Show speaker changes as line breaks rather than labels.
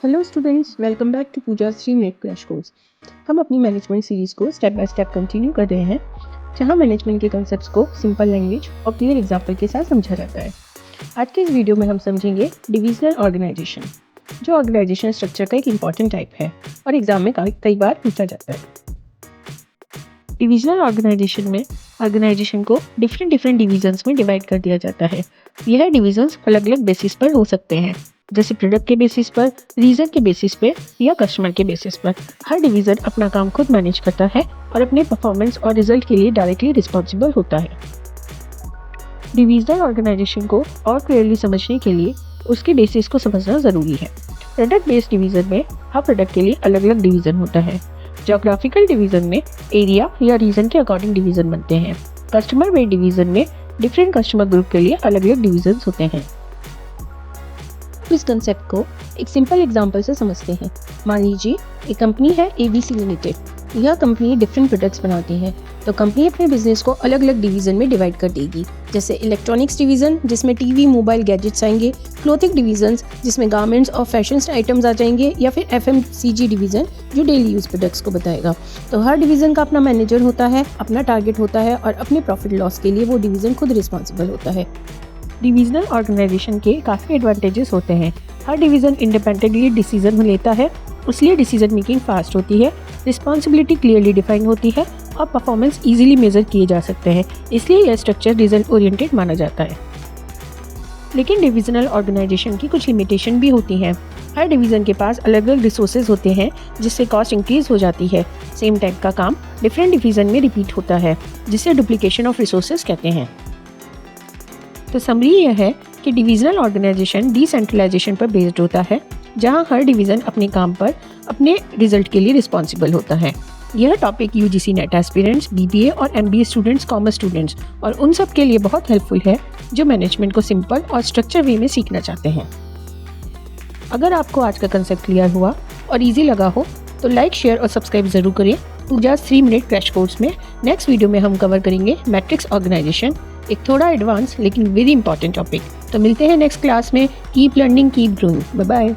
Hello students, welcome back to Pooja 3 minute crash course. हम अपनी management series को step by step continue कर रहे हैं, जहां मैनेजमेंट के कंसेप्ट्स को सिंपल लैंग्वेज और क्लियर एग्जांपल के साथ समझा जाता है। आज के इस वीडियो में हम समझेंगे डिविजनल ऑर्गेनाइजेशन, जो ऑर्गेनाइजेशन स्ट्रक्चर का एक इम्पॉर्टेंट टाइप है और एग्जाम में कई बार पूछा जाता है। डिविजनल ऑर्गेनाइजेशन में ऑर्गेनाइजेशन को डिफरेंट डिविजन्स में डिवाइड कर दिया जाता है। यह डिविजन्स अलग अलग बेसिस पर हो सकते हैं, जैसे प्रोडक्ट के बेसिस पर, रीजन के बेसिस पे या कस्टमर के बेसिस पर। हर डिवीजन अपना काम खुद मैनेज करता है और अपने परफॉर्मेंस और रिजल्ट के लिए डायरेक्टली रिस्पॉन्सिबल होता है। डिविजनल ऑर्गेनाइजेशन को और क्लियरली समझने के लिए उसके बेसिस को समझना ज़रूरी है। प्रोडक्ट बेस्ड डिवीजन में हर प्रोडक्ट के लिए अलग अलग डिवीजन होता है। ज्योग्राफिकल डिवीजन में एरिया या रीजन के अकॉर्डिंग डिवीजन बनते हैं। कस्टमर बेस्ड डिवीजन में डिफरेंट कस्टमर ग्रुप के लिए अलग अलग डिवीजन होते हैं। इस कंसेप्ट को एक सिंपल एग्जांपल से समझते हैं। मान लीजिए एक कंपनी है ABC लिमिटेड। यह कंपनी डिफरेंट प्रोडक्ट्स बनाती है, तो कंपनी अपने बिजनेस को अलग अलग डिवीजन में डिवाइड कर देगी, जैसे इलेक्ट्रॉनिक्स डिवीजन जिसमें टीवी मोबाइल गैजेट्स आएंगे, क्लोथिंग डिवीजन जिसमें गारमेंट्स और फैशन आइटम्स आ जाएंगे, या फिर FMCG डिवीजन जो डेली यूज प्रोडक्ट्स को बताएगा। तो हर डिवीजन का अपना मैनेजर होता है, अपना टारगेट होता है और अपने प्रॉफिट लॉस के लिए वो डिवीजन खुद रिस्पॉन्सिबल होता है। डिविजनल ऑर्गेनाइजेशन के काफ़ी एडवांटेजेस होते हैं। हर डिवीज़न इंडिपेंडेंटली डिसीजन लेता है, इसलिए डिसीजन मेकिंग फास्ट होती है, रिस्पॉन्सिबिलिटी क्लियरली डिफाइन होती है और परफॉर्मेंस इजीली मेजर किए जा सकते हैं। इसलिए यह स्ट्रक्चर रिजल्ट ओरिएंटेड माना जाता है। लेकिन डिविजनल ऑर्गेनाइजेशन की कुछ लिमिटेशन भी होती हैं। हर डिवीज़न के पास अलग अलग रिसोर्सेज होते हैं, जिससे कॉस्ट इंक्रीज हो जाती है। सेम टाइप का काम डिफरेंट डिवीज़न में रिपीट होता है, जिसे डुप्लीकेशन ऑफ रिसोर्सेज कहते हैं। तो समरी यह है कि डिविजनल ऑर्गेनाइजेशन डिसेंट्रलाइजेशन पर बेस्ड होता है, जहां हर डिवीज़न अपने काम पर अपने रिजल्ट के लिए रिस्पॉन्सिबल होता है। यह topic UGC net aspirants, BBA और MBA स्टूडेंट्स, कॉमर्स स्टूडेंट्स और उन सब के लिए बहुत हेल्पफुल है जो मैनेजमेंट को सिंपल और स्ट्रक्चर वे में सीखना चाहते हैं। अगर आपको आज का कंसेप्ट क्लियर हुआ और ईजी लगा हो तो लाइक, शेयर और सब्सक्राइब जरूर करें। पूजा 3 मिनट क्रैश कोर्स में नेक्स्ट वीडियो में हम कवर करेंगे मैट्रिक्स ऑर्गेनाइजेशन, एक थोड़ा एडवांस लेकिन वेरी इंपॉर्टेंट टॉपिक। तो मिलते हैं नेक्स्ट क्लास में। Keep learning, keep growing. Bye bye.